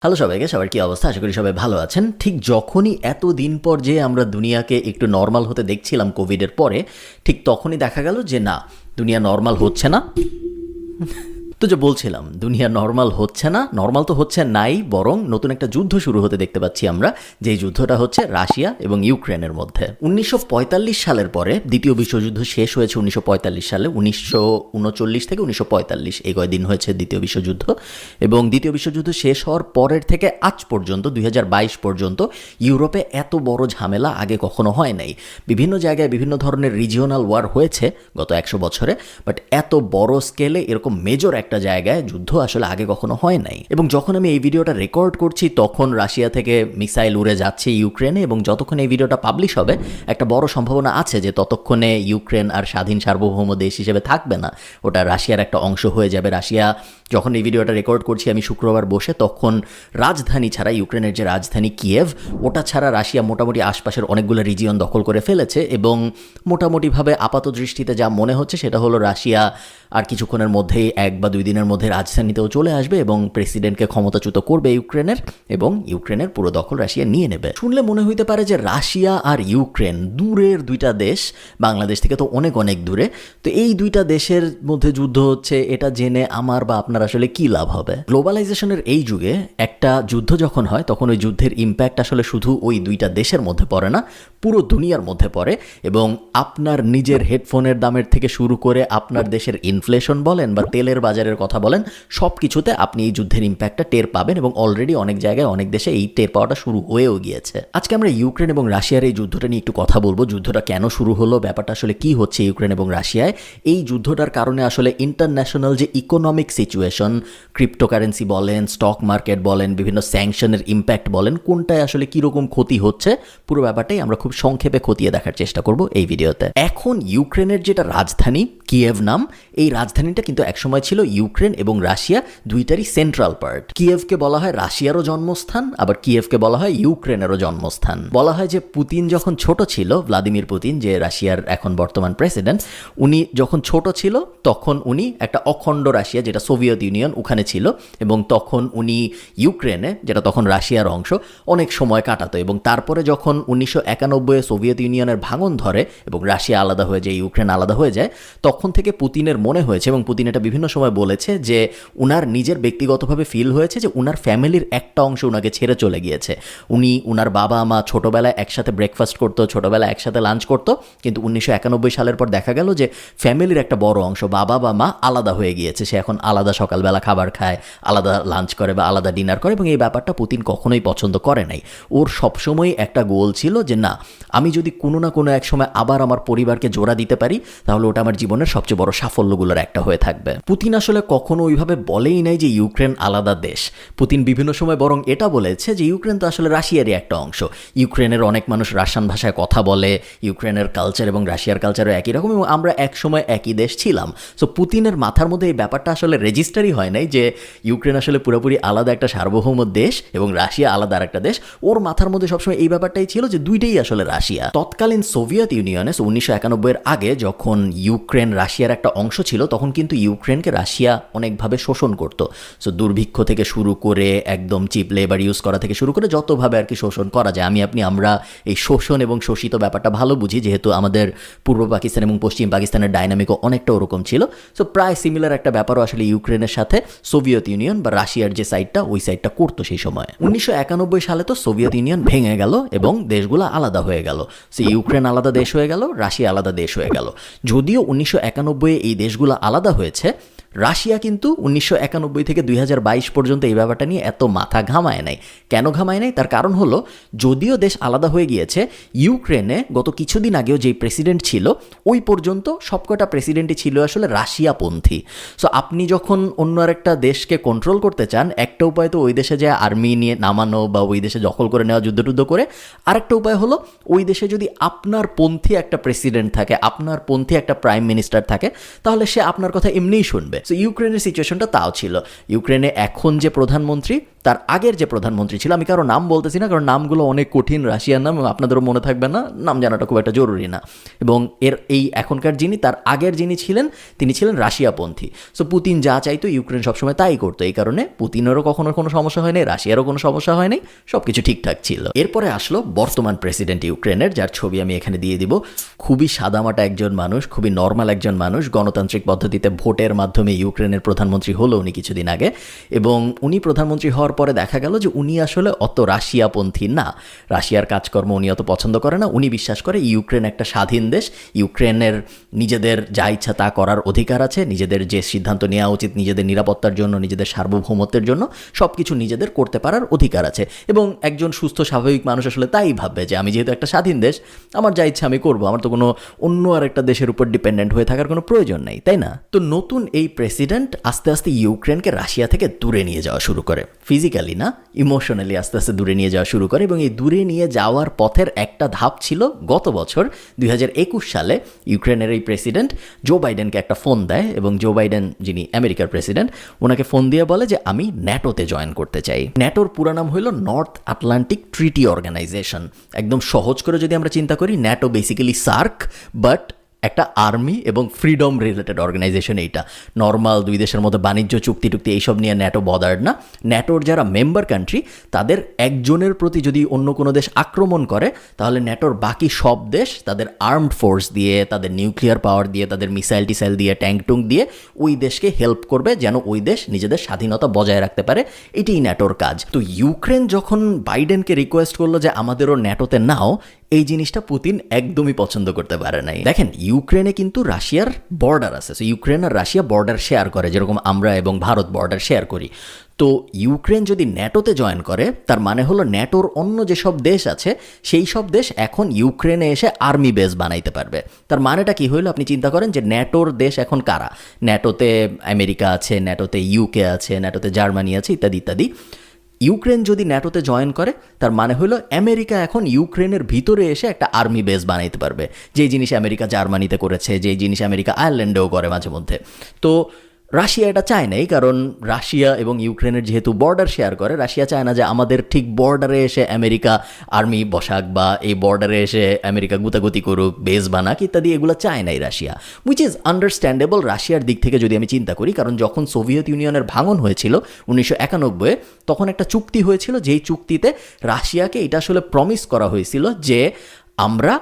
Hello সবাইকে, সবার কি অবস্থা? আশা করি সবাই ভালো আছেন। ঠিক যখনই এতদিন পর যে আমরা দুনিয়াকে একটু নর্মাল হতে দেখছিলাম কোভিডের পরে, ঠিক তখনই দেখা গেল যে না, দুনিয়া নর্মাল হচ্ছে না। তো যে বলছিলাম, দুনিয়া নর্মাল হচ্ছে না, নর্মাল তো হচ্ছে নাই, বরং নতুন একটা যুদ্ধ শুরু হতে দেখতে পাচ্ছি আমরা, যে যুদ্ধটা হচ্ছে রাশিয়া এবং ইউক্রেনের মধ্যে। 1945 সালের পরে দ্বিতীয় বিশ্বযুদ্ধ শেষ হয়েছে 1945 সালে। 1939 থেকে 1945 এই কয়দিন হয়েছে দ্বিতীয় বিশ্বযুদ্ধ। এবং দ্বিতীয় বিশ্বযুদ্ধ শেষ হওয়ার পরের থেকে আজ পর্যন্ত 2022 পর্যন্ত ইউরোপে এত বড় ঝামেলা আগে কখনো হয় নাই। বিভিন্ন জায়গায় বিভিন্ন ধরনের রিজিওনাল ওয়ার হয়েছে গত 100 বছরে, বাট এত বড় স্কেলে এরকম মেজর একটা জায়গায় যুদ্ধ আসলে আগে কখনো হয় নাই। এবং যখন আমি এই ভিডিওটা রেকর্ড করছি তখন রাশিয়া থেকে মিসাইল উড়ে যাচ্ছে ইউক্রেনে, এবং যতক্ষণ এই ভিডিওটা পাবলিশ হবে একটা বড় সম্ভাবনা আছে যে ততক্ষণে ইউক্রেন আর স্বাধীন সার্বভৌম দেশ হিসেবে থাকবে না, ওটা রাশিয়ার একটা অংশ হয়ে যাবে। রাশিয়া, যখন এই ভিডিওটা রেকর্ড করছি আমি শুক্রবার বসে, তখন রাজধানী ছাড়া, ইউক্রেনের যে রাজধানী কিয়েভ, ওটা ছাড়া রাশিয়া মোটামুটি আশপাশের অনেকগুলো রিজিয়ন দখল করে ফেলেছে। এবং মোটামুটিভাবে আপাত দৃষ্টিতে যা মনে হচ্ছে সেটা হলো রাশিয়া আর কিছুক্ষণের মধ্যেই 1 বা 2 দিনের মধ্যে রাজধানীতেও চলে আসবে এবং প্রেসিডেন্টকে ক্ষমতাচ্যুত করবে ইউক্রেনের, এবং ইউক্রেনের পুরো দখল রাশিয়া নিয়ে নেবে। শুনলে মনে হইতে পারে যে রাশিয়া আর ইউক্রেন দূরের দুইটা দেশ, বাংলাদেশ থেকে তো অনেক অনেক দূরে, তো এই দুইটা দেশের মধ্যে যুদ্ধ হচ্ছে, এটা জেনে আমার বা আপনার আসলে কি লাভ হবে? গ্লোবালাইজেশনের এই যুগে একটা যুদ্ধ যখন হয় তখন ওই যুদ্ধের ইম্প্যাক্ট আসলে শুধু ওই দুইটা দেশের মধ্যে পড়ে না, পুরো দুনিয়ার মধ্যে পড়ে। এবং আপনার নিজের হেডফোনের দামের থেকে শুরু করে আপনার দেশের ইনফ্লেশন বলেন বা তেলের বাজারের কথা বলেন, সব কিছুতে আপনি এই যুদ্ধের ইম্প্যাক্টটা টের পাবেন, এবং অলরেডি অনেক জায়গায় অনেক দেশে এই টের পাওয়াটা শুরু হয়েও গিয়েছে। আজকে আমরা ইউক্রেন এবং রাশিয়ার এই যুদ্ধটা নিয়ে একটু কথা বলবো। যুদ্ধটা কেন শুরু হলো, ব্যাপারটা আসলে কি হচ্ছে ইউক্রেন এবং রাশিয়ায়, এই যুদ্ধটার কারণে আসলে ইন্টারন্যাশনাল যে ইকোনমিক সিচুয়েশন, ক্রিপ্টোকারেন্সি বলেন, স্টক মার্কেট বলেন, বিভিন্ন স্যাংশনের ইম্প্যাক্ট বলেন, কোনটায় আসলে কীরকম ক্ষতি হচ্ছে, পুরো ব্যাপারটাই আমরা খুব সংক্ষেপে খতিয়ে দেখার চেষ্টা করব এই ভিডিওতে। এখন ইউক্রেনের যেটা রাজধানী কিয়েভ নাম, এই রাজধানীটা কিন্তু একসময় ছিল ইউক্রেন এবং রাশিয়া দুইটারই সেন্ট্রাল পার্ট। কিয়েভকে বলা হয় রাশিয়ারও জন্মস্থান, আবার কিয়েভকে বলা হয় ইউক্রেনেরও জন্মস্থান। বলা হয় যে পুতিন যখন ছোট ছিল, ভ্লাদিমির পুতিন যে রাশিয়ার এখন বর্তমান প্রেসিডেন্ট, উনি যখন ছোট ছিল তখন উনি একটা অখণ্ড রাশিয়া, যেটা সোভিয়েত ইউনিয়ন, ওখানে ছিল, এবং তখন উনি ইউক্রেনে, যেটা তখন রাশিয়ার অংশ, অনেক সময় কাটাতো। এবং তারপরে যখন 1991 সোভিয়েত ইউনিয়নের ভাঙন ধরে এবং রাশিয়া আলাদা হয়ে যায়, ইউক্রেন আলাদা হয়ে যায়, তখন থেকে পুতিনের মনে হয়েছে, এবং পুতিন এটা বিভিন্ন সময় বলেছে, যে উনার নিজের ব্যক্তিগতভাবে ফিল হয়েছে যে উনার ফ্যামিলির একটা অংশ উনাকে ছেড়ে চলে গিয়েছে। উনার বাবা মা ছোটোবেলায় একসাথে ব্রেকফাস্ট করতো, ছোটোবেলায় একসাথে লাঞ্চ করতো, কিন্তু 1991 সালের পর দেখা গেল যে ফ্যামিলির একটা বড় অংশ, বাবা বা মা, আলাদা হয়ে গিয়েছে। সে এখন আলাদা সকালবেলা খাবার খায়, আলাদা লাঞ্চ করে বা আলাদা ডিনার করে, এবং এই ব্যাপারটা পুতিন কখনোই পছন্দ করে নাই। ওর সবসময় একটা গোল ছিল যে না, আমি যদি কোনো না কোনো এক সময় আবার আমার পরিবারকে জোড়া দিতে পারি, তাহলে ওটা আমার জীবনের সবচেয়ে বড় সাফল্যগুলোর একটা হয়ে থাকবে। পুতিন আসলে কখনো ওইভাবে বলেই নাই যে ইউক্রেন আলাদা দেশ। পুতিন বিভিন্ন সময় বরং এটা বলেছে যে ইউক্রেন তো আসলে রাশিয়ারই একটা অংশ। ইউক্রেনের অনেক মানুষ রাশিয়ান ভাষায় কথা বলে, ইউক্রেনের কালচার এবং রাশিয়ার কালচারও একই রকম, এবং আমরা এক সময় একই দেশ ছিলাম। সো পুতিনের মাথার মধ্যে এই ব্যাপারটা আসলে রেজিস্টারই হয় নাই যে ইউক্রেন আসলে পুরোপুরি আলাদা একটা সার্বভৌম দেশ এবং রাশিয়া আলাদা আর একটা দেশ। ওর মাথার মধ্যে সবসময় এই ব্যাপারটাই ছিল যে দুইটাই আসলে রাশিয়া। তৎকালীন সোভিয়েত ইউনিয়নে 1991 আগে যখন ইউক্রেন রাশিয়ার একটা অংশ ছিল, তখন কিন্তু ইউক্রেনকে রাশিয়া অনেকভাবে শোষণ করত। সো দুর্ভিক্ষ থেকে শুরু করে একদম চিপ লেবার ইউজ করা থেকে শুরু করে যতভাবে আর কি শোষণ করা যায়, আমরা এই শোষণ এবং শোষিত ব্যাপারটা ভালো বুঝি, যেহেতু আমাদের পূর্ব পাকিস্তান এবং পশ্চিম পাকিস্তানের ডাইনামিকও অনেকটা ওরকম ছিল। সো প্রায় সিমিলার একটা ব্যাপারও আসলে ইউক্রেনের সাথে সোভিয়েত ইউনিয়ন বা রাশিয়ার যে সাইডটা, ওই সাইডটা করতো সেই সময়। 1991 সালে তো সোভিয়েত ইউনিয়ন ভেঙে গেল এবং দেশগুলো আলাদা হয়ে গেল। সো ইউক্রেন আলাদা দেশ হয়ে গেল, রাশিয়া আলাদা দেশ হয়ে গেল। যদিও 1991 এই দেশগুলো আলাদা হয়েছে, রাশিয়া কিন্তু 1991 থেকে 2022 পর্যন্ত এই ব্যাপারটা নিয়ে এত মাথা ঘামায় নাই। কেন ঘামায় নাই? তার কারণ হলো, যদিও দেশ আলাদা হয়ে গিয়েছে, ইউক্রেনে গত কিছুদিন আগেও যেই প্রেসিডেন্ট ছিল, ওই পর্যন্ত সবকটা প্রেসিডেন্টই ছিল আসলে রাশিয়াপন্থী। সো আপনি যখন অন্য আরেকটা দেশকে কন্ট্রোল করতে চান, একটা উপায় তো ওই দেশে যায় আর্মি নিয়ে নামানো বা ওই দেশে দখল করে নেওয়া, যুদ্ধ করে। আরেকটা উপায় হলো, ওই দেশে যদি আপনার পন্থী একটা প্রেসিডেন্ট থাকে, আপনার পন্থী একটা প্রাইম মিনিস্টার থাকে, তাহলে সে আপনার কথা এমনিই শুনবে। সো ইউক্রেনের সিচুয়েশনটা তাও ছিল। ইউক্রেনে এখন যে প্রধানমন্ত্রী, তার আগের যে প্রধানমন্ত্রী ছিল, আমি কারো নাম বলতেছি না কারণ নামগুলো অনেক কঠিন রাশিয়ার নাম, আপনাদেরও মনে থাকবে না, নাম জানাটা খুব একটা জরুরি না। এবং এই এখনকার যিনি, তার আগের যিনি ছিলেন, তিনি ছিলেন রাশিয়াপন্থী। সো পুতিন যা চাইতো ইউক্রেন সবসময় তাই করতো। এই কারণে পুতিনেরও কখনো কোনো সমস্যা হয়নি, রাশিয়ারও কোনো সমস্যা হয়নি, সব কিছু ঠিকঠাক ছিল। এরপরে আসলো বর্তমান প্রেসিডেন্ট ইউক্রেনের, যার ছবি আমি এখানে দিয়ে দিব। খুবই সাদামাটা একজন মানুষ, খুবই নর্মাল একজন মানুষ, গণতান্ত্রিক পদ্ধতিতে ভোটের মাধ্যমে ইউক্রেনের প্রধানমন্ত্রী হলো উনি কিছুদিন আগে। এবং উনি প্রধানমন্ত্রী হওয়ার পরে দেখা গেল যে উনি আসলে অত রাশিয়াপন্থী না, রাশিয়ার কাজকর্ম উনি অত পছন্দ করে না। উনি বিশ্বাস করে ইউক্রেন একটা স্বাধীন দেশ, ইউক্রেনের নিজেদের যা ইচ্ছা তা করার অধিকার আছে, নিজেদের যে সিদ্ধান্ত নেওয়া উচিত নিজেদের নিরাপত্তার জন্য, নিজেদের সার্বভৌমত্বের জন্য, সব কিছু নিজেদের করতে পারার অধিকার আছে। এবং একজন সুস্থ স্বাভাবিক মানুষ আসলে তাই ভাববে যে আমি যেহেতু একটা স্বাধীন দেশ, আমার যা ইচ্ছা আমি করবো, আমার তো কোনো অন্য আর একটা দেশের উপর ডিপেন্ডেন্ট হয়ে থাকার কোনো প্রয়োজন নেই, তাই না? তো নতুন এই প্রেসিডেন্ট আস্তে আস্তে ইউক্রেনকে রাশিয়া থেকে দূরে নিয়ে যাওয়া শুরু করে, ফিজিক্যালি না, ইমোশনালি আস্তে আস্তে দূরে নিয়ে যাওয়া শুরু করে। এবং এই দূরে নিয়ে যাওয়ার পথের একটা ধাপ ছিল গত বছর 2021 সালে ইউক্রেনের এই প্রেসিডেন্ট জো বাইডেনকে একটা ফোন দেয়, এবং জো বাইডেন যিনি আমেরিকার প্রেসিডেন্ট, ওনাকে ফোন দিয়ে বলে যে আমি ন্যাটোতে জয়েন করতে চাই। ন্যাটোর পুরো নাম হলো নর্থ আটলান্টিক ট্রিটি অর্গানাইজেশন। একদম সহজ করে যদি আমরা চিন্তা করি, ন্যাটো বেসিক্যালি সার্ক, বাট একটা আর্মি এবং ফ্রিডম রিলেটেড অর্গানাইজেশন। এইটা নর্মাল দুই দেশের মধ্যে বাণিজ্য চুক্তি টুক্তি এইসব নিয়ে ন্যাটো বদার্ড না। ন্যাটোর যারা মেম্বার কান্ট্রি, তাদের একজনের প্রতি যদি অন্য কোনো দেশ আক্রমণ করে, তাহলে ন্যাটোর বাকি সব দেশ তাদের আর্মড ফোর্স দিয়ে, তাদের নিউক্লিয়ার পাওয়ার দিয়ে, তাদের মিসাইল টিসাইল দিয়ে, ট্যাঙ্ক টুঙ্ক দিয়ে ওই দেশকে হেল্প করবে যেন ওই দেশ নিজেদের স্বাধীনতা বজায় রাখতে পারে। এটাই ন্যাটোর কাজ। তো ইউক্রেন যখন বাইডেনকে রিকোয়েস্ট করলো যে আমাদেরও ন্যাটোতে নাও, এই জিনিসটা পুতিন একদমই পছন্দ করতে পারে নাই। দেখেন, ইউক্রেনে কিন্তু রাশিয়ার বর্ডার আছে। সো ইউক্রেন আর রাশিয়া বর্ডার শেয়ার করে, যেরকম আমরা এবং ভারত বর্ডার শেয়ার করি। তো ইউক্রেন যদি ন্যাটোতে জয়েন করে, তার মানে হলো ন্যাটোর অন্য যেসব দেশ আছে সেই সব দেশ এখন ইউক্রেনে এসে আর্মি বেস বানাইতে পারবে। তার মানেটা কি হইলো, আপনি চিন্তা করেন যে ন্যাটোর দেশ এখন কারা? ন্যাটোতে আমেরিকা আছে, ন্যাটোতে ইউকে আছে, ন্যাটোতে জার্মানি আছে, ইত্যাদি ইত্যাদি। ইউক্রেন যদি ন্যাটোতে জয়েন করে, তার মানে হলো আমেরিকা এখন ইউক্রেনের ভিতরে এসে একটা আর্মি বেস বানাইতে পারবে, যেই জিনিস আমেরিকা জার্মানিতে করেছে, যেই জিনিস আমেরিকা আয়ারল্যান্ডেও করে মাঝে মধ্যে। তো রাশিয়া এটা চায় নাই, কারণ রাশিয়া এবং ইউক্রেনের যেহেতু বর্ডার শেয়ার করে, রাশিয়া চায় না যে আমাদের ঠিক বর্ডারে এসে আমেরিকা আর্মি বসাক, বা এই বর্ডারে এসে আমেরিকা গুতাগুতি করুক, বেস বানাক, ইত্যাদি। এগুলো চায় নাই রাশিয়া, উইচ ইজ আন্ডারস্ট্যান্ডেবল রাশিয়ার দিক থেকে যদি আমি চিন্তা করি। কারণ যখন সোভিয়েত ইউনিয়নের ভাঙন হয়েছিল 1991, তখন একটা চুক্তি হয়েছিল, যেই চুক্তিতে রাশিয়াকে এটা আসলে প্রমিস করা হয়েছিল যে আমরা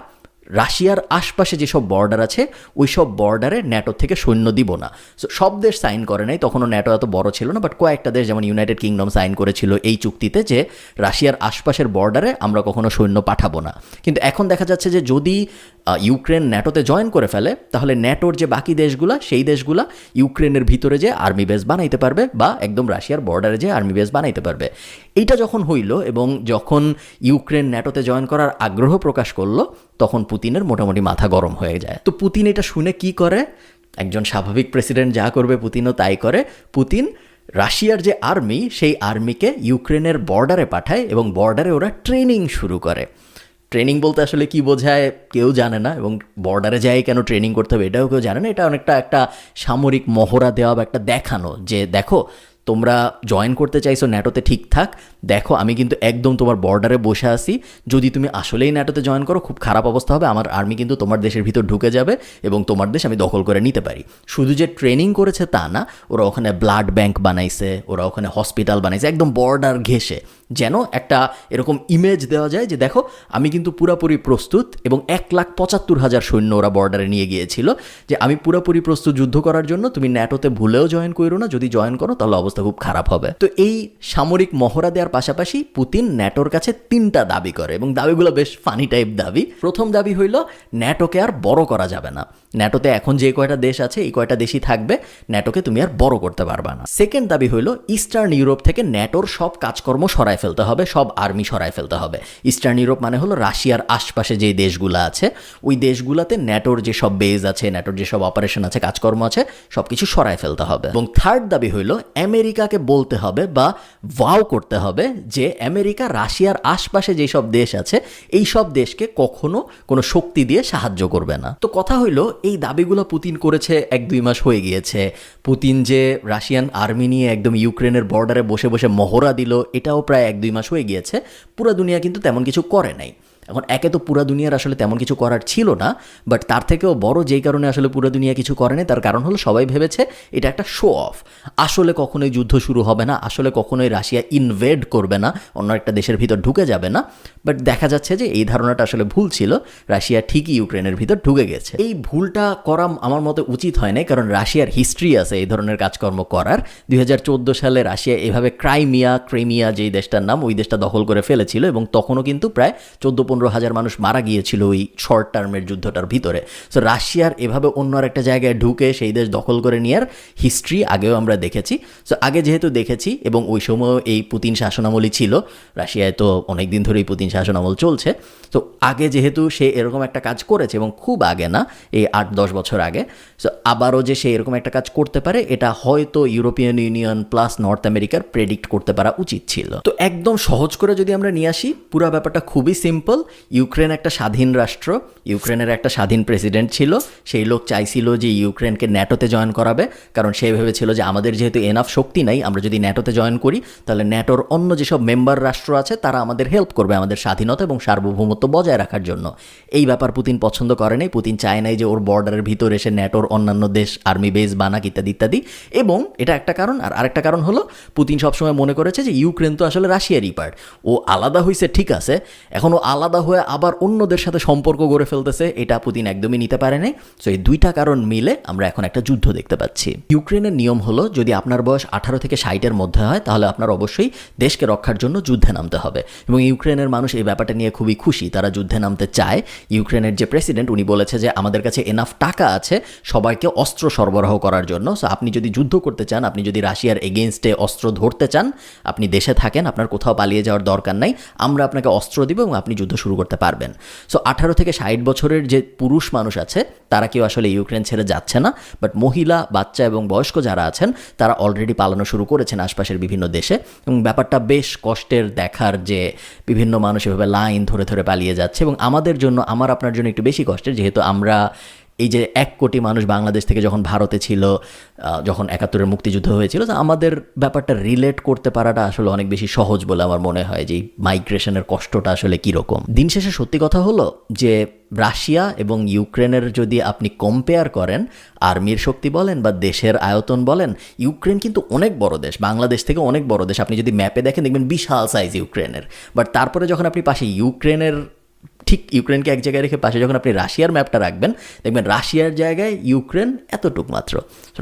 রাশিয়ার আশপাশে যেসব বর্ডার আছে ওই সব বর্ডারে ন্যাটো থেকে সৈন্য দিব না। সো সব দেশ সাইন করে নাই, তখনও ন্যাটো এত বড় ছিল না, বাট কয়েকটা দেশ যেমন ইউনাইটেড কিংডম সাইন করেছিল এই চুক্তিতে যে রাশিয়ার আশপাশের বর্ডারে আমরা কখনো সৈন্য পাঠাবো না। কিন্তু এখন দেখা যাচ্ছে যে যদি ইউক্রেন ন্যাটোতে জয়েন করে ফেলে, তাহলে ন্যাটোর যে বাকি দেশগুলা, সেই দেশগুলা ইউক্রেনের ভিতরে যে আর্মি বেস বানাইতে পারবে, বা একদম রাশিয়ার বর্ডারে যে আর্মি বেস বানাইতে পারবে। এইটা যখন হইল এবং যখন ইউক্রেন ন্যাটোতে জয়েন করার আগ্রহ প্রকাশ করলো, তখন পুতিনের মোটামুটি মাথা গরম হয়ে যায়। তো পুতিন এটা শুনে কি করে? একজন স্বাভাবিক প্রেসিডেন্ট যা করবে পুতিনও তাই করে। পুতিন রাশিয়ার যে আর্মি, সেই আর্মিকে ইউক্রেনের বর্ডারে পাঠায় এবং বর্ডারে ওরা ট্রেনিং শুরু করে। ট্রেনিং বলতে আসলে কি বোঝায় কেউ জানে না, এবং বর্ডারে যাই কেন ট্রেনিং করতে হবে এটাও কেউ জানে না। এটা অনেকটা একটা সামরিক মহড়া দেওয়া বা একটা দেখানো যে দেখো তোমরা জয়েন করতে চাইছো ন্যাটোতে, ঠিকঠাক দেখো আমি কিন্তু একদম তোমার বর্ডারে বসে আছি, যদি তুমি আসলেই ন্যাটোতে জয়েন করো খুব খারাপ অবস্থা হবে, আমার আর্মি কিন্তু তোমার দেশের ভিতর ঢুকে যাবে এবং তোমার দেশ আমি দখল করে নিতে পারি। শুধু যে ট্রেনিং করেছে তা না, ওরা ওখানে ব্লাড ব্যাংক বানাইছে, ওরা ওখানে হসপিটাল বানাইছে একদম বর্ডার ঘেঁষে, যেন একটা এরকম ইমেজ দেওয়া যায় যে দেখো আমি কিন্তু পুরোপুরি প্রস্তুত। এবং 1,75,000 সৈন্য ওরা বর্ডারে নিয়ে গিয়েছিল যে আমি পুরোপুরি প্রস্তুত যুদ্ধ করার জন্য, তুমি ন্যাটোতে ভুলেও জয়েন করো না, যদি জয়েন করো তাহলে অবস্থা খুব খারাপ হবে। তো এই সামরিক মহড়া দেওয়ার পাশাপাশি পুতিন ন্যাটোর কাছে 3টা দাবি করে, এবং দাবিগুলো বেশ ফানি টাইপ দাবি। প্রথম দাবি হইল ন্যাটোকে আর বড় করা যাবে না, ন্যাটোতে এখন যে কয়টা দেশ আছে এই কয়টা দেশই থাকবে, ন্যাটোকে তুমি আর বড় করতে পারবা না। সেকেন্ড দাবি হইল ইস্টার্ন ইউরোপ থেকে ন্যাটোর সব কাজকর্ম সরায় ফেলতে হবে, সব আর্মি সরায় ফেলতে হবে। ইস্টার্ন ইউরোপ মানে হলো রাশিয়ার আশপাশে যে দেশগুলো আছে ওই দেশগুলোতে ন্যাটোর যে সব বেজ আছে, ন্যাটোর যে সব অপারেশন আছে, কাজকর্ম আছে, সব কিছু সরায় ফেলতে হবে। এবং থার্ড দাবি হইল আমেরিকাকে বলতে হবে বা ভাও করতে হবে যে আমেরিকা রাশিয়ার আশপাশে যেসব দেশ আছে এই সব দেশকে কখনো কোনো শক্তি দিয়ে সাহায্য করবে না। তো কথা হইল এই দাবিগুলো পুতিন করেছে 1-2 মাস হয়ে গিয়েছে। পুতিন যে রাশিয়ান আর্মি নিয়ে একদম ইউক্রেনের বর্ডারে বসে বসে মহড়া দিল এটাও প্রায় 1-2 মাস হয়ে গিয়েছে। পুরো দুনিয়া কিন্তু তেমন কিছু করে নাই। এখন একে তো পুরা দুনিয়ার আসলে তেমন কিছু করার ছিল না, বাট তার থেকেও বড় যেই কারণে আসলে পুরো দুনিয়া কিছু করেনি তার কারণ হলো সবাই ভেবেছে এটা একটা শো অফ। আসলে কখনোই যুদ্ধ শুরু হবে না, আসলে কখনোই রাশিয়া ইনভেড করবে না, অন্য একটা দেশের ভিতর ঢুকে যাবে না। বাট দেখা যাচ্ছে যে এই ধারণাটা আসলে ভুল ছিল, রাশিয়া ঠিকই ইউক্রেনের ভিতর ঢুকে গেছে। এই ভুলটা করা আমার মতে উচিত হয় না, কারণ রাশিয়ার হিস্ট্রি আছে এই ধরনের কাজকর্ম করার। 2014 সালে রাশিয়া এভাবে ক্রাইমিয়া যেই দেশটার নাম ওই দেশটা দখল করে ফেলেছিল এবং তখনও কিন্তু প্রায় 14-15 হাজার মানুষ মারা গিয়েছিল ওই শর্ট টার্মের যুদ্ধটার ভিতরে। সো রাশিয়ার এভাবে অন্য আর একটা জায়গায় ঢুকে সেই দেশ দখল করে নেওয়ার হিস্ট্রি আগেও আমরা দেখেছি। সো আগে যেহেতু দেখেছি এবং ওই সময় এই পুতিন শাসনামলই ছিল, রাশিয়ায় তো অনেক দিন ধরেই পুতিন শাসনামল চলছে, তো আগে যেহেতু সে এরকম একটা কাজ করেছে এবং খুব আগে না, এই 8-10 বছর আগে, সো আবারও যে সে এরকম একটা কাজ করতে পারে এটা হয়তো ইউরোপিয়ান ইউনিয়ন প্লাস নর্থ আমেরিকার প্রেডিক্ট করতে পারা উচিত ছিল। তো একদম সহজ করে যদি আমরা নিয়ে আসি, পুরো ব্যাপারটা খুবই সিম্পল। ইউক্রেন একটা স্বাধীন রাষ্ট্র, ইউক্রেনের একটা স্বাধীন প্রেসিডেন্ট ছিল, সেই লোক চাইছিল যে ইউক্রেনকে ন্যাটোতে জয়েন করাবে, কারণ সে ভেবেছিল যে আমাদের যেহেতু এনাফ শক্তি নাই, আমরা যদি ন্যাটোতে জয়েন করি তাহলে ন্যাটোর অন্য যেসব মেম্বার রাষ্ট্র আছে তারা আমাদের হেল্প করবে আমাদের স্বাধীনতা এবং সার্বভৌমত্ব বজায় রাখার জন্য। এই ব্যাপার পুতিন পছন্দ করে নাই, পুতিন চায় নাই যে ওর বর্ডারের ভিতর এসে ন্যাটোর অন্যান্য দেশ আর্মি বেস বানাক ইত্যাদি ইত্যাদি। এবং এটা একটা কারণ, আর আরেকটা কারণ হলো পুতিন সবসময় মনে করেছে যে ইউক্রেন তো আসলে রাশিয়ারই পার্ট, ও আলাদা হয়েছে ঠিক আছে, এখন ও আলাদা হয়ে আবার অন্যদের সাথে সম্পর্ক গড়ে ফেলতেছে, এটা পুতিন একদমই নিতে পারে নাই। সো এই দুইটা কারণ মিলে আমরা এখন একটা যুদ্ধ দেখতে পাচ্ছি। ইউক্রেনের নিয়ম হলো যদি আপনার বয়স 18 থেকে 60-এর মধ্যে হয় তাহলে আপনার অবশ্যই দেশকে রক্ষার জন্য যুদ্ধে নামতে হবে এবং ইউক্রেনের মানুষ এই ব্যাপারটা নিয়ে খুবই খুশি, তারা যুদ্ধে নামতে চায়। ইউক্রেনের যে প্রেসিডেন্ট উনি বলেছে যে আমাদের কাছে এনাফ টাকা আছে সবাইকে অস্ত্র সরবরাহ করার জন্য। সো আপনি যদি যুদ্ধ করতে চান, আপনি যদি রাশিয়ার এগেনস্টে অস্ত্র ধরতে চান, আপনি দেশে থাকেন, আপনার কোথাও পালিয়ে যাওয়ার দরকার নাই, আমরা আপনাকে অস্ত্র দিব এবং আপনি যুদ্ধ শুরু করতে পারবেন। সো 18 থেকে 60 বছরের যে পুরুষ মানুষ আছে তারা কেউ আসলে ইউক্রেন ছেড়ে যাচ্ছে না, বাট মহিলা, বাচ্চা এবং বয়স্ক যারা আছেন তারা অলরেডি পালানো শুরু করেছেন আশপাশের বিভিন্ন দেশে। এবং ব্যাপারটা বেশ কষ্টের দেখার যে বিভিন্ন মানুষ এভাবে লাইন ধরে ধরে পালিয়ে যাচ্ছে, এবং আমাদের জন্য, আমার আপনার জন্য একটু বেশি কষ্টের, যেহেতু আমরা এই যে 1 কোটি মানুষ বাংলাদেশ থেকে যখন ভারতে ছিল, যখন 71-এর মুক্তিযুদ্ধ হয়েছিল, তো আমাদের ব্যাপারটা রিলেট করতে পারাটা আসলে অনেক বেশি সহজ বলে আমার মনে হয় যে মাইগ্রেশনের কষ্টটা আসলে কীরকম। দিন শেষে সত্যি কথা হলো যে রাশিয়া এবং ইউক্রেনের যদি আপনি কম্পেয়ার করেন, আর্মির শক্তি বলেন বা দেশের আয়তন বলেন, ইউক্রেন কিন্তু অনেক বড় দেশ, বাংলাদেশ থেকে অনেক বড় দেশ। আপনি যদি ম্যাপে দেখেন দেখবেন বিশাল সাইজ ইউক্রেনের, বাট তারপরে যখন আপনি পাশে ঠিক ইউক্রেনকে এক জায়গায় রেখে পাশে যখন আপনি রাশিয়ার ম্যাপটা রাখবেন দেখবেন রাশিয়ার জায়গায় ইউক্রেন এতটুক মাত্র।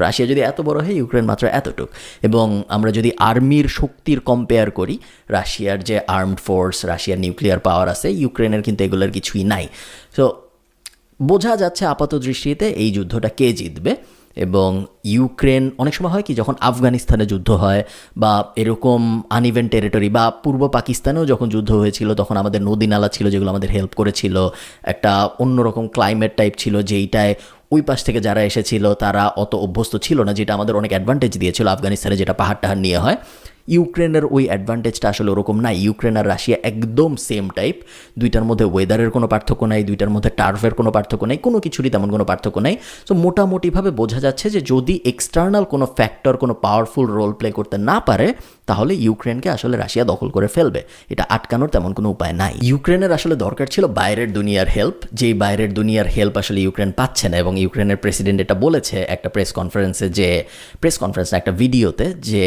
রাশিয়া যদি এত বড় হয় ইউক্রেন মাত্র এতটুক। এবং আমরা যদি আর্মির শক্তির কম্পেয়ার করি, রাশিয়ার যে আর্মড ফোর্স, রাশিয়ার নিউক্লিয়ার পাওয়ার আছে, ইউক্রেনের কিন্তু এগুলোর কিছুই নাই। সো বোঝা যাচ্ছে আপাত দৃষ্টিতে এই যুদ্ধটা কে জিতবে। এবং ইউক্রেন অনেক সময় হয় কি, যখন আফগানিস্তানে যুদ্ধ হয় বা এরকম আনইভেন টেরিটরি বা পূর্ব পাকিস্তানেও যখন যুদ্ধ হয়েছিল তখন আমাদের নদী নালা ছিল যেগুলো আমাদের হেল্প করেছিল, একটা অন্যরকম ক্লাইমেট টাইপ ছিল যেইটায় ওই পাশ থেকে যারা এসেছিল তারা অত অভ্যস্ত ছিল না, যেটা আমাদের অনেক অ্যাডভান্টেজ দিয়েছিল আফগানিস্তানে, যেটা পাহাড় টাহাড় নিয়ে হয়। ইউক্রেনের ওই অ্যাডভান্টেজটা আসলে ওরকম নাই। ইউক্রেন আর রাশিয়া একদম সেম টাইপ, দুইটার মধ্যে ওয়েদারের কোনো পার্থক্য নাই, দুইটার মধ্যে টার্ফের কোনো পার্থক্য নাই, কোনো কিছুরই তেমন কোনো পার্থক্য নাই। সো মোটামুটিভাবে বোঝা যাচ্ছে যে যদি এক্সটার্নাল কোনো ফ্যাক্টর কোনো পাওয়ারফুল রোল প্লে করতে না পারে তাহলে ইউক্রেনকে আসলে রাশিয়া দখল করে ফেলবে, এটা আটকানোর তেমন কোনো উপায় নাই। ইউক্রেনের আসলে দরকার ছিল বাইরের দুনিয়ার হেল্প, যেই বাইরের দুনিয়ার হেল্প আসলে ইউক্রেন পাচ্ছে না। এবং ইউক্রেনের প্রেসিডেন্ট এটা বলেছে একটা প্রেস কনফারেন্সে একটা ভিডিওতে যে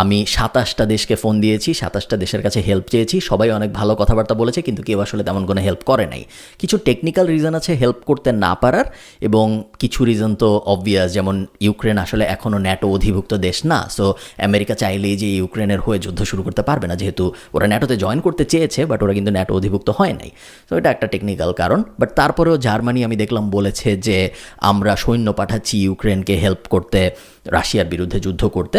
আমি 27টা দেশকে ফোন দিয়েছি, 27টা দেশের কাছে হেল্প চেয়েছি, সবাই অনেক ভালো কথাবার্তা বলেছে কিন্তু কেউ আসলে তেমন কোনো হেল্প করে নাই। কিছু টেকনিক্যাল রিজন আছে হেল্প করতে না পারার, এবং কিছু রিজন তো অবভিয়াস, যেমন ইউক্রেন আসলে এখনও ন্যাটো অধিভুক্ত দেশ না। সো আমেরিকা চাইলেই যে ইউক্রেনের হয়ে যুদ্ধ শুরু করতে পারবে না, যেহেতু ওরা ন্যাটোতে জয়েন করতে চেয়েছে বাট ওরা কিন্তু ন্যাটো অধিভুক্ত হয় নাই। সো এটা একটা টেকনিক্যাল কারণ। বাট তারপরেও জার্মানি আমি দেখলাম বলেছে যে আমরা সৈন্য পাঠাচ্ছি ইউক্রেনকে হেল্প করতে। রাশিয়ার বিরুদ্ধে যুদ্ধ করতে।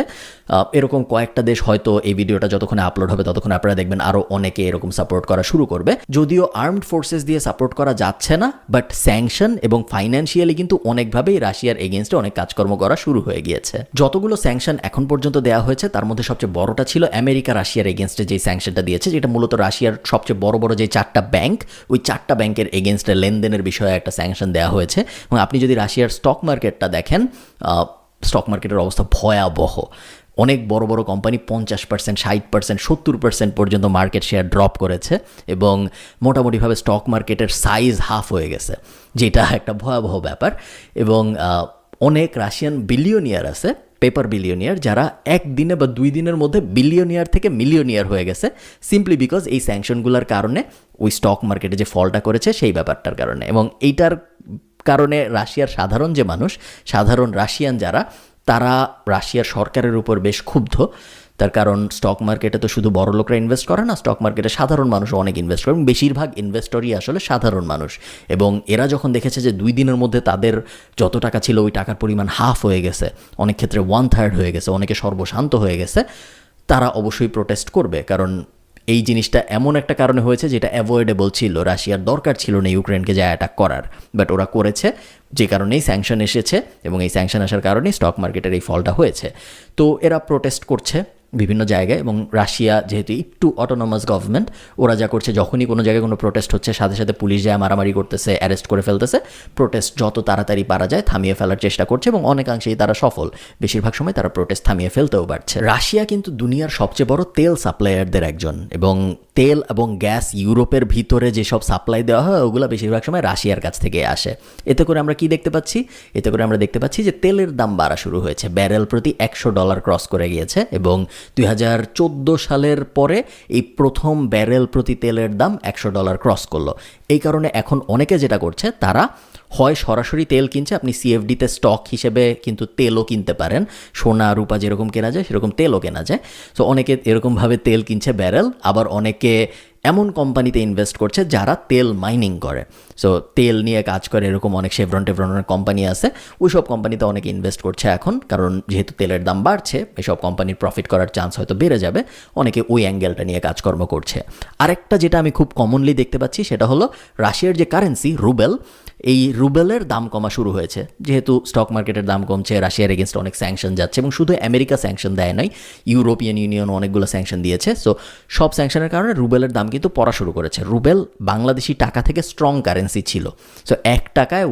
এরকম কয়েকটা দেশ হয়তো এই ভিডিওটা যতক্ষণে আপলোড হবে ততক্ষণ আপনারা দেখবেন আরও অনেকে এরকম সাপোর্ট করা শুরু করবে। যদিও আর্মড ফোর্সেস দিয়ে সাপোর্ট করা যাচ্ছে না, বাট স্যাংশন এবং ফাইন্যান্সিয়ালি কিন্তু অনেকভাবেই রাশিয়ার এগেনস্টে অনেক কাজকর্ম করা শুরু হয়ে গিয়েছে। যতগুলো স্যাংশন এখন পর্যন্ত দেওয়া হয়েছে তার মধ্যে সবচেয়ে বড়টা ছিল আমেরিকা রাশিয়ার এগেনস্টে যে স্যাংশনটা দিয়েছে, যেটা মূলত রাশিয়ার সবচেয়ে বড় বড় যে 4টা ব্যাংক, ওই 4টা ব্যাংকের এগেনস্টে লেনদেনের বিষয়ে একটা স্যাংশন দেওয়া হয়েছে। এবং আপনি যদি রাশিয়ার স্টক মার্কেটটা দেখেন, স্টক মার্কেটের অবস্থা ভয়াবহ। অনেক বড় বড় কোম্পানি 50%, 60%, 70% পর্যন্ত মার্কেট শেয়ার ড্রপ করেছে এবং মোটামুটিভাবে স্টক মার্কেটের সাইজ হাফ হয়ে গেছে, যেটা একটা ভয়াবহ ব্যাপার। এবং অনেক রাশিয়ান বিলিয়নিয়ার আছে, পেপার বিলিয়নিয়ার, যারা একদিনে বা 2 দিনের মধ্যে বিলিয়নিয়ার থেকে মিলিয়নিয়ার হয়ে গেছে, সিম্পলি বিকজ এই স্যাংশনগুলোর কারণে ওই স্টক মার্কেটে যে ফলটা করেছে সেই ব্যাপারটার কারণে। এবং এইটার কারণে রাশিয়ার সাধারণ যে মানুষ, সাধারণ রাশিয়ান যারা, তারা রাশিয়ার সরকারের উপর বেশ ক্ষুব্ধ। তার কারণ স্টক মার্কেটে তো শুধু বড় লোকরা ইনভেস্ট করে না, স্টক মার্কেটে সাধারণ মানুষও অনেক ইনভেস্ট করে, এবং বেশিরভাগ ইনভেস্টরই আসলে সাধারণ মানুষ। এবং এরা যখন দেখেছে যে 2 দিনের মধ্যে তাদের যত টাকা ছিল ওই টাকার পরিমাণ হাফ হয়ে গেছে, অনেক ক্ষেত্রে 1/3 হয়ে গেছে, অনেকে সর্বশান্ত হয়ে গেছে, তারা অবশ্যই প্রোটেস্ট করবে। কারণ এই জিনিসটা এমন একটা কারণে হয়েছে যেটা অ্যাভয়েডেবল ছিল, রাশিয়ার দরকার ছিল না ইউক্রেনকে যা অ্যাটাক করার, বাট ওরা করেছে, যে কারণেই স্যাংশন এসেছে। এবং এই স্যাংশন আসার কারণেই স্টক মার্কেটের এই ফলটা হয়েছে। তো এরা প্রোটেস্ট করছে বিভিন্ন জায়গায়। এবং রাশিয়া যেহেতু একটু অটোনমাস গভর্নমেন্ট, ওরা যা করছে, যখনই কোনো জায়গায় কোনো প্রোটেস্ট হচ্ছে সাথে সাথে পুলিশ যায় মারামারি করতেছে, অ্যারেস্ট করে ফেলতেছে, প্রোটেস্ট যত তাড়াতাড়ি পারা যায় থামিয়ে ফেলার চেষ্টা করছে, এবং অনেকাংশেই তারা সফল। বেশিরভাগ সময় তারা প্রোটেস্ট থামিয়ে ফেলতেও পারছে। রাশিয়া কিন্তু দুনিয়ার সবচেয়ে বড় তেল সাপ্লায়ারদের একজন, এবং তেল এবং গ্যাস ইউরোপের ভিতরে যেসব সাপ্লাই দেওয়া হয় ওগুলো বেশিরভাগ সময় রাশিয়ার কাছ থেকে আসে। এতে করে আমরা কি দেখতে পাচ্ছি? এতে করে আমরা দেখতে পাচ্ছি যে তেলের দাম বাড়া শুরু হয়েছে, ব্যারেল প্রতি $100 ক্রস করে গিয়েছে। এবং 2014 সালের পরে এই প্রথম ব্যারেল প্রতি তেলের দাম $100 ক্রস করলো। এই কারণে এখন অনেকে যেটা করছে, তারা হয় সরাসরি তেল কিনছে, আপনি সিএফডিতে স্টক হিসেবে কিন্তু তেলও কিনতে পারেন, সোনা রূপা যেরকম কেনা যায় সেরকম তেলও কেনা যায়। সো অনেকে এরকমভাবে তেল কিনছে ব্যারেল, আবার অনেকে এমন কোম্পানিতে ইনভেস্ট করছে যারা তেল মাইনিং করে। সো তেল নিয়ে কাজ করে, এরকম অনেক টেভরনের কোম্পানি আছে, ওই সব কোম্পানিতে অনেকে ইনভেস্ট করছে এখন। কারণ যেহেতু তেলের দাম বাড়ছে, এসব কোম্পানির প্রফিট করার চান্স হয়তো বেড়ে যাবে, অনেকে ওই অ্যাঙ্গেলটা নিয়ে কাজকর্ম করছে। আরেকটা যেটা আমি খুব কমনলি দেখতে পাচ্ছি সেটা হলো রাশিয়ার যে কারেন্সি রুবেল, এই রুবেলের দাম কমা শুরু হয়েছে। যেহেতু স্টক মার্কেটের দাম কমছে, রাশিয়ার এগেনস্ট অনেক স্যাংশন যাচ্ছে, এবং শুধু আমেরিকা স্যাংশন দেয় নাই, ইউরোপিয়ান ইউনিয়ন অনেকগুলো স্যাংশন দিয়েছে। সো সব স্যাংশনের কারণে রুবেলের দাম কিন্তু পড়া শুরু করেছে। রুবেল বাংলাদেশি টাকা থেকে স্ট্রং কারেন্সি ছিল। সো 1 টাকায়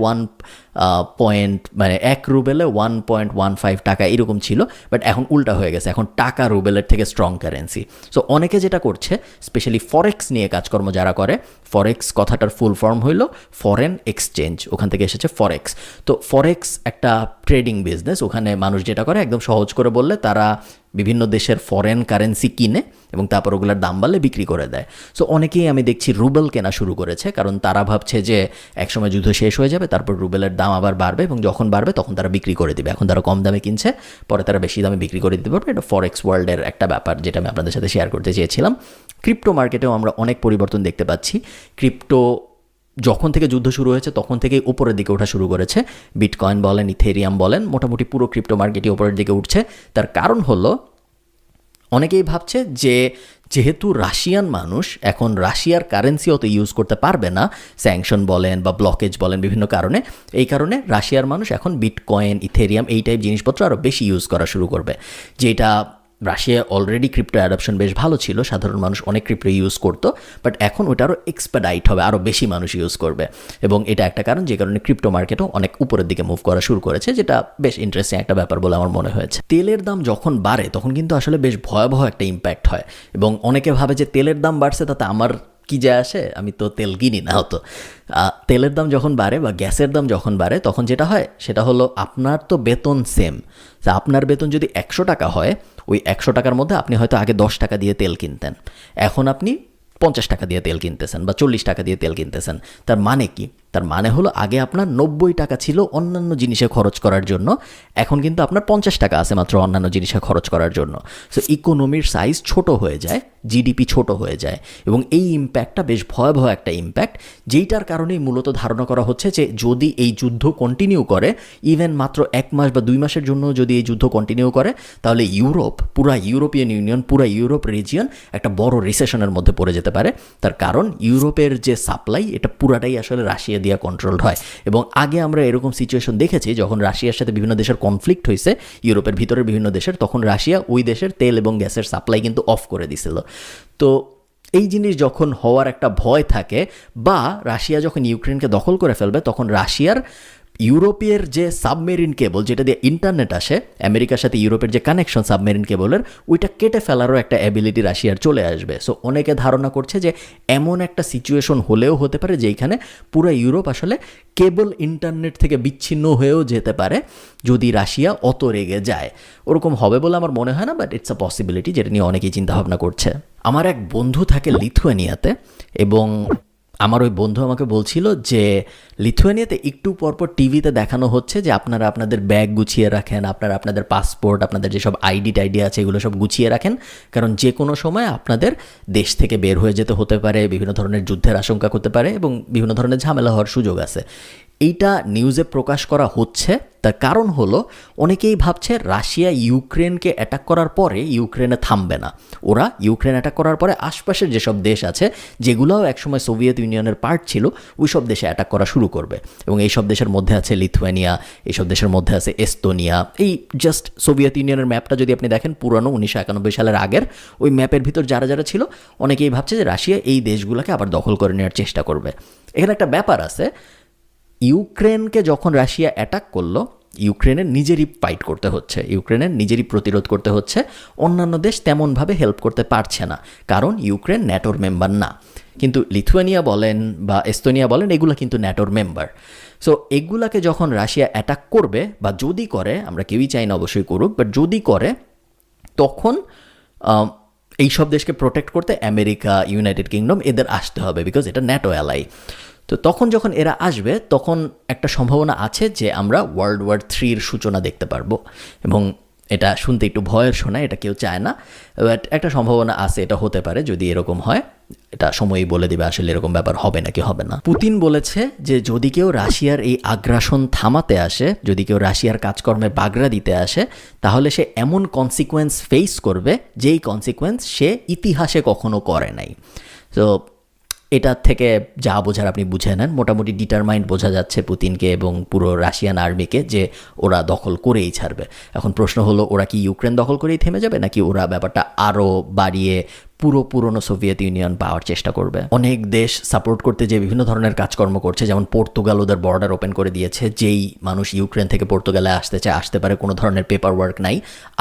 1 রুবেলে 1.15 টাকা এরকম ছিল, বাট এখন উল্টা হয়ে গেছে, এখন টাকা রুবেলের থেকে স্ট্রং কারেন্সি। সো অনেকে যেটা করছে, স্পেশালি ফরেক্স নিয়ে কাজকর্ম যারা করে, ফরেক্স কথাটার ফুল ফর্ম হইল ফরেন এক্সচেঞ্জ, ওখান থেকে এসেছে ফরেক্স। তো ফরেক্স একটা ট্রেডিং বিজনেস, ওখানে মানুষ যেটা করে, একদম সহজ করে বললে, তারা বিভিন্ন দেশের ফরেন কারেন্সি কিনে এবং তারপর ওগুলোর দাম বাড়লে বিক্রি করে দেয়। সো অনেকেই আমি দেখছি রুবেল কেনা শুরু করেছে, কারণ তারা ভাবছে যে একসময় যুদ্ধ শেষ হয়ে যাবে, তারপর রুবেলের দাম আবার বাড়বে, এবং যখন বাড়বে তখন তারা বিক্রি করে দেবে। এখন তারা কম দামে কিনছে, পরে তারা বেশি দামে বিক্রি করে দিতে পারবে। এটা ফরেক্স ওয়ার্ল্ডের একটা ব্যাপার, যেটা আমি আপনাদের সাথে শেয়ার করতে চেয়েছিলাম। ক্রিপ্টো মার্কেটেও আমরা অনেক পরিবর্তন দেখতে পাচ্ছি। ক্রিপ্টো যখন থেকে যুদ্ধ শুরু হয়েছে তখন থেকেই উপরের দিকে ওঠা শুরু করেছে। বিটকয়েন বলেন, ইথেরিয়াম বলেন, মোটামুটি পুরো ক্রিপ্টো মার্কেটই উপরের দিকে উঠছে। তার কারণ হলো, অনেকেই ভাবছে যে যেহেতু রাশিয়ান মানুষ এখন রাশিয়ার কারেন্সি অত ইউজ করতে পারবে না, স্যাংশন বলেন বা ব্লকেজ বলেন, বিভিন্ন কারণে, এই কারণে রাশিয়ার মানুষ এখন বিটকয়েন, ইথেরিয়াম এই টাইপ জিনিসপত্র আরও বেশি ইউজ করা শুরু করবে। যেটা রাশিয়া অলরেডি ক্রিপ্টো অ্যাডাপশন বেশ ভালো ছিল, সাধারণ মানুষ অনেক ক্রিপ্টো ইউজ করতো, বাট এখন ওটা আরও এক্সপেডাইট হবে, আরও বেশি মানুষ ইউজ করবে। এবং এটা একটা কারণ যে কারণে ক্রিপ্টো মার্কেটও অনেক উপরের দিকে মুভ করা শুরু করেছে, যেটা বেশ ইন্টারেস্টিং একটা ব্যাপার বলে আমার মনে হয়েছে। তেলের দাম যখন বাড়ে তখন কিন্তু আসলে বেশ ভয়াবহ একটা ইম্প্যাক্ট হয়, এবং অনেকে ভাবে যে তেলের দাম বাড়ছে তাতে আমার কি যায় আসে, আমি তো তেল কিনি না। হতো তেলের দাম যখন বাড়ে বা গ্যাসের দাম যখন বাড়ে তখন যেটা হয় সেটা হলো, আপনার তো বেতন সেম, আপনার বেতন যদি 100 টাকা হয়, ওই 100 টাকার মধ্যে আপনি হয়তো আগে 10 টাকা দিয়ে তেল কিনতেন, এখন আপনি 50 টাকা দিয়ে তেল কিনতেছেন বা 40 টাকা দিয়ে তেল কিনতেছেন। তার মানে কি? তার মানে হলো আগে আপনার 90 টাকা ছিল অন্যান্য জিনিসে খরচ করার জন্য, এখন কিন্তু আপনার 50 টাকা আছে মাত্র অন্যান্য জিনিসে খরচ করার জন্য। সো ইকোনমির সাইজ ছোট হয়ে যায়, জিডিপি ছোট হয়ে যায়, এবং এই ইম্প্যাক্টটা বেশ ভয়াবহ একটা ইম্প্যাক্ট, যেইটার কারণেই মূলত ধারণা করা হচ্ছে যে যদি এই যুদ্ধ কন্টিনিউ করে, ইভেন মাত্র 1 মাস বা 2 মাসের জন্য যদি এই যুদ্ধ কন্টিনিউ করে, তাহলে পুরা ইউরোপিয়ান ইউনিয়ন, পুরা ইউরোপ রিজিয়ন একটা বড় রিসেশনের মধ্যে পড়ে যেতে পারে। তার কারণ ইউরোপের যে সাপ্লাই এটা পুরাটাই আসলে রাশিয়া দিয়ে কন্ট্রোলড হয়, এবং আগে আমরা এরকম সিচুয়েশন দেখেছি যখন রাশিয়ার সাথে বিভিন্ন দেশের কনফ্লিক্ট হয়েছে, ইউরোপের ভিতরের বিভিন্ন দেশের, তখন রাশিয়া ওই দেশের তেল এবং গ্যাসের সাপ্লাই কিন্তু অফ করে দিছিল। তো এই জিনিস যখন হওয়ার একটা ভয় থাকে, বা রাশিয়া যখন ইউক্রেনকে দখল করে ফেলবে, তখন রাশিয়ার ইউরোপের যে সাবমেরিন কেবল যেটা দিয়ে ইন্টারনেট আসে, আমেরিকার সাথে ইউরোপের যে কানেকশন সাবমেরিন কেবলের, ওইটা কেটে ফেলারও একটা অ্যাবিলিটি রাশিয়ার চলে আসবে। সো অনেকে ধারণা করছে যে এমন একটা সিচুয়েশন হলেও হতে পারে যেখানে পুরো ইউরোপ আসলে কেবল ইন্টারনেট থেকে বিচ্ছিন্ন হয়েও যেতে পারে যদি রাশিয়া অত রেগে যায়। ওরকম হবে বলে আমার মনে হয় না, বাট ইটস আ পসিবিলিটি, যেটা নিয়ে অনেকেই চিন্তাভাবনা করছে। আমার এক বন্ধু থাকে লিথুয়ানিয়াতে, এবং আমার ওই বন্ধু আমাকে বলছিল যে লিথুয়ানিয়াতে একটু পরপর টিভিতে দেখানো হচ্ছে যে আপনারা আপনাদের ব্যাগ গুছিয়ে রাখেন, আপনারা আপনাদের পাসপোর্ট, আপনাদের যেসব আইডি টাইডি আছে এগুলো সব গুছিয়ে রাখেন, কারণ যে কোনো সময় আপনাদের দেশ থেকে বের হয়ে যেতে হতে পারে, বিভিন্ন ধরনের যুদ্ধের আশঙ্কা করতে পারে এবং বিভিন্ন ধরনের ঝামেলা হওয়ার সুযোগ আছে। এইটা নিউজে প্রকাশ করা হচ্ছে, তার কারণ হলো অনেকেই ভাবছে রাশিয়া ইউক্রেনকে অ্যাটাক করার পরে ইউক্রেনে থামবে না, ওরা ইউক্রেন অ্যাটাক করার পরে আশপাশের যেসব দেশ আছে যেগুলোও একসময় সোভিয়েত ইউনিয়নের পার্ট ছিল ওই সব দেশে অ্যাটাক করা শুরু করবে। এবং এই সব দেশের মধ্যে আছে লিথুয়ানিয়া, এইসব দেশের মধ্যে আছে এস্তোনিয়া। এই জাস্ট সোভিয়েত ইউনিয়নের ম্যাপটা যদি আপনি দেখেন পুরানো 1991 সালের আগের, ওই ম্যাপের ভিতর যারা যারা ছিল অনেকেই ভাবছে যে রাশিয়া এই দেশগুলোকে আবার দখল করে নেওয়ার চেষ্টা করবে। এখানে একটা ব্যাপার আছে, ইউক্রেনকে যখন রাশিয়া অ্যাটাক করলো, ইউক্রেনের নিজেরই ফাইট করতে হচ্ছে, ইউক্রেনের নিজেরই প্রতিরোধ করতে হচ্ছে, অন্যান্য দেশ তেমনভাবে হেল্প করতে পারছে না, কারণ ইউক্রেন ন্যাটোর মেম্বার না। কিন্তু লিথুয়ানিয়া বলেন বা এস্তোনিয়া বলেন, এগুলো কিন্তু ন্যাটোর মেম্বার। সো এগুলাকে যখন রাশিয়া অ্যাটাক করবে, বা যদি করে, আমরা কেউই চাই না অবশ্যই করুক, বাট যদি করে, তখন এই সব দেশকে প্রোটেক্ট করতে আমেরিকা, ইউনাইটেড কিংডম এদের আসতে হবে, বিকজ এটা ন্যাটো অ্যালাই। তো তখন যখন এরা আসবে, তখন একটা সম্ভাবনা আছে যে আমরা ওয়ার্ল্ড ওয়ার 3-র সূচনা দেখতে পারবো। এবং এটা শুনতে একটু ভয়ের শোনায়, এটা কেউ চায় না, বাট একটা সম্ভাবনা আছে, এটা হতে পারে যদি এরকম হয়। এটা সময়ই বলে দিবে আসলে এরকম ব্যাপার হবে নাকি হবে না। পুতিন বলেছে যে যদি কেউ রাশিয়ার এই আগ্রাসন থামাতে আসে, যদি কেউ রাশিয়ার কাজকর্মে বাগড়া দিতে আসে, তাহলে সে এমন কনসিকুয়েন্স ফেস করবে যেই কনসিকুয়েন্স সে ইতিহাসে কখনো করে নাই। তো এটার থেকে যা বোঝার আপনি বুঝে নেন, মোটামুটি ডিটারমাইন্ড বোঝা যাচ্ছে পুতিনকে এবং পুরো রাশিয়ান আর্মিকে যে ওরা দখল করেই ছাড়বে। এখন প্রশ্ন হলো, ওরা কি ইউক্রেন দখল করেই থেমে যাবে, নাকি ওরা ব্যাপারটা আরও বাড়িয়ে পুরনো সোভিয়েত ইউনিয়ন পাওয়ার চেষ্টা করবে? অনেক দেশ সাপোর্ট করতে যে বিভিন্ন ধরনের কাজকর্ম করছে, যেমন পর্তুগাল ওদের বর্ডার ওপেন করে দিয়েছে, যেই মানুষ ইউক্রেন থেকে পর্তুগালে আসতে চায় আসতে পারে, কোনো ধরনের পেপার ওয়ার্ক নাই।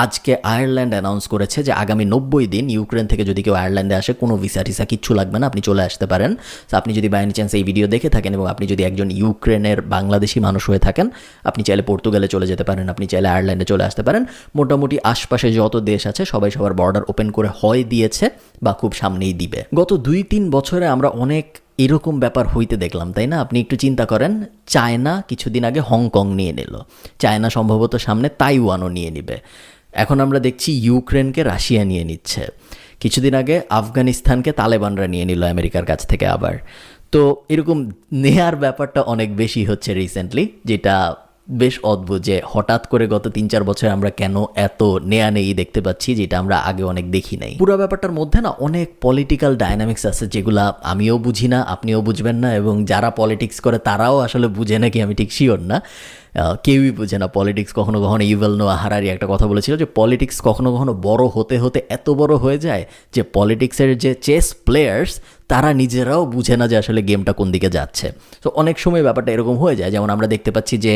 আজকে আয়ারল্যান্ড অ্যানাউন্স করেছে যে আগামী 90 দিন ইউক্রেন থেকে যদি কেউ আয়ারল্যান্ডে আসে কোনো ভিসা টিসা কিচ্ছু লাগবে না, আপনি চলে আসতে পারেন। তো আপনি যদি বাই এনি চান্স এই ভিডিও দেখে থাকেন এবং আপনি যদি একজন ইউক্রেনের বাংলাদেশি মানুষ হয়ে থাকেন, আপনি চাইলে পর্তুগালে চলে যেতে পারেন, আপনি চাইলে আয়ারল্যান্ডে চলে আসতে পারেন। মোটামুটি আশপাশে যত দেশ আছে সবাই সবার বর্ডার ওপেন করে দিয়েছে বা খুব সামনেই দিবে। গত 2-3 বছরে আমরা অনেক এরকম ব্যাপার হইতে দেখলাম, তাই না? আপনি একটু চিন্তা করেন, চায়না কিছুদিন আগে হংকং নিয়ে নিল, চায়না সম্ভবত সামনে তাইওয়ানও নিয়ে নিবে। এখন আমরা দেখছি ইউক্রেনকে রাশিয়া নিয়ে নিচ্ছে, কিছুদিন আগে আফগানিস্তানকে তালেবানরা নিয়ে নিল আমেরিকার কাছ থেকে আবার। তো এরকম নেয়ার ব্যাপারটা অনেক বেশি হচ্ছে রিসেন্টলি, যেটা বেশ অদ্ভুত যে হঠাৎ করে গত 3-4 বছর আমরা কেন এত নেয়া নেই দেখতে পাচ্ছি, যেটা আমরা আগে অনেক দেখি নাই। পুরো ব্যাপারটার মধ্যে না অনেক পলিটিক্যাল ডাইনামিক্স আছে যেগুলা আমিও বুঝি না, আপনিও বুঝবেন না, এবং যারা পলিটিক্স করে তারাও আসলে বুঝে নাকি আমি ঠিক শিওর না। কেউই বুঝে না পলিটিক্স। কখনো কখনো ইউভেল নোয়া হারারি একটা কথা বলেছিল যে পলিটিক্স কখনো কখনো বড় হতে হতে এত বড় হয়ে যায় যে পলিটিক্সের যে চেস প্লেয়ার্স তারা নিজেরাও বুঝে না যে আসলে গেমটা কোন দিকে যাচ্ছে। তো অনেক সময় ব্যাপারটা এরকম হয়ে যায়, যেমন আমরা দেখতে পাচ্ছি যে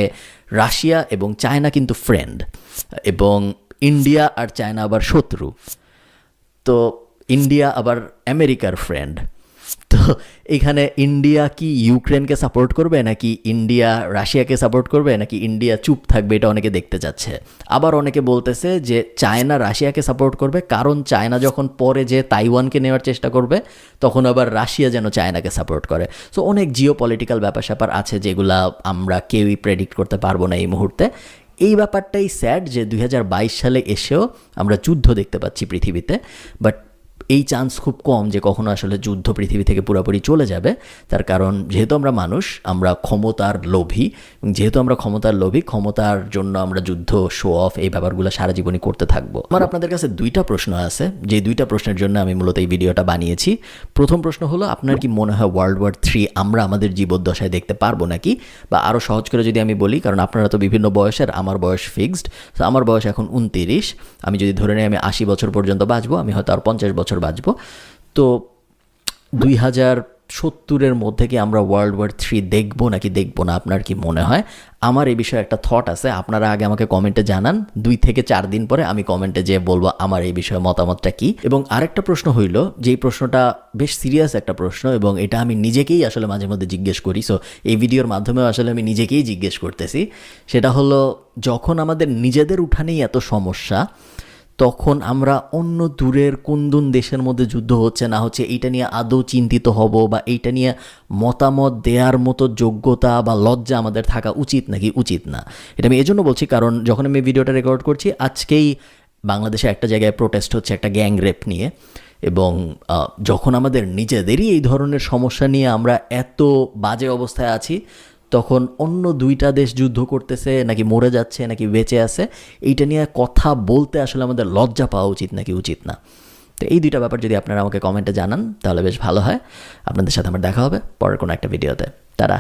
রাশিয়া এবং চায়না কিন্তু ফ্রেন্ড, এবং ইন্ডিয়া আর চায়না আবার শত্রু। তো ইন্ডিয়া আবার আমেরিকার ফ্রেন্ড। তো এখানে ইন্ডিয়া কি ইউক্রেনকে সাপোর্ট করবে, নাকি ইন্ডিয়া রাশিয়াকে সাপোর্ট করবে, নাকি ইন্ডিয়া চুপ থাকবে, এটা অনেকে দেখতে যাচ্ছে। আবার অনেকে বলতেছে যে চায়না রাশিয়াকে সাপোর্ট করবে, কারণ চায়না যখন পরে যে তাইওয়ানকে নেওয়ার চেষ্টা করবে তখন আবার রাশিয়া যেন চায়নাকে সাপোর্ট করে। সো অনেক জিও পলিটিক্যাল ব্যাপার স্যাপার আছে যেগুলা আমরা কেউই প্রেডিক্ট করতে পারবো না এই মুহূর্তে। এই ব্যাপারটাই স্যাড যে 2022 সালে এসেও আমরা যুদ্ধ দেখতে পাচ্ছি পৃথিবীতে, বাট এই চান্স খুব কম যে কখনো আসলে যুদ্ধ পৃথিবী থেকে পুরোপুরি চলে যাবে। তার কারণ যেহেতু আমরা মানুষ, আমরা ক্ষমতার লোভী, এবং যেহেতু আমরা ক্ষমতার লোভী, ক্ষমতার জন্য আমরা যুদ্ধ, শো অফ, এই ব্যাপারগুলো সারা জীবনই করতে থাকবো। আমার আপনাদের কাছে দুইটা প্রশ্ন আছে, যে দুইটা প্রশ্নের জন্য আমি মূলত এই ভিডিওটা বানিয়েছি। প্রথম প্রশ্ন হলো, আপনার কি মনে হয় ওয়ার্ল্ড ওয়ার 3 আমরা আমাদের জীবদ্দশায় দেখতে পারবো নাকি? বা আরও সহজ করে যদি আমি বলি, কারণ আপনারা তো বিভিন্ন বয়সের, আমার বয়স ফিক্সড, তো আমার বয়স এখন 29, আমি যদি ধরে নিই আমি 80 বছর পর্যন্ত বাঁচবো, আমি হয়তো আর 50 বছর বাঁচবো। তো 2070-এর মধ্যে কি আমরা ওয়ার্ল্ড ওয়ার 3 দেখবো নাকি দেখবো না, আপনার কি মনে হয়? আমার এই বিষয়ে একটা থট আছে, আপনারা আগে আমাকে কমেন্টে জানান, 2 থেকে 4 দিন পরে আমি কমেন্টে যেয়ে বলবো আমার এই বিষয়ে মতামতটা কি। এবং আরেকটা প্রশ্ন হইল, যেই প্রশ্নটা বেশ সিরিয়াস একটা প্রশ্ন, এবং এটা আমি নিজেকেই আসলে মাঝে মধ্যে জিজ্ঞেস করি, সো এই ভিডিওর মাধ্যমেও আসলে আমি নিজেকেই জিজ্ঞেস করতেছি। সেটা হলো, যখন আমাদের নিজেদের উঠানেই এত সমস্যা, তখন আমরা অন্য দূরের কোন দেশের মধ্যে যুদ্ধ হচ্ছে না হচ্ছে এইটা নিয়ে আদৌ চিন্তিত হব, বা এইটা নিয়ে মতামত দেওয়ার মতো যোগ্যতা বা লজ্জা আমাদের থাকা উচিত নাকি উচিত না? এটা আমি এজন্য বলছি, কারণ যখন আমি ভিডিওটা রেকর্ড করছি আজকেই বাংলাদেশে একটা জায়গায় প্রোটেস্ট হচ্ছে একটা গ্যাং রেপ নিয়ে, এবং যখন আমাদের নিজেদেরই এই ধরনের সমস্যা নিয়ে আমরা এত বাজে অবস্থায় আছি, তখন অন্য 2টা দেশ যুদ্ধ করতেছে নাকি মরে যাচ্ছে নাকি বেঁচে আছে, এইটা নিয়ে কথা বলতে আসলে আমাদের লজ্জা পাওয়া উচিত নাকি উচিত না? তো এই 2টা ব্যাপার যদি আপনারা আমাকে কমেন্টে জানান তাহলে বেশ ভালো হয়। আপনাদের সাথে আমার দেখা হবে পরের কোনো একটা ভিডিওতে। তারা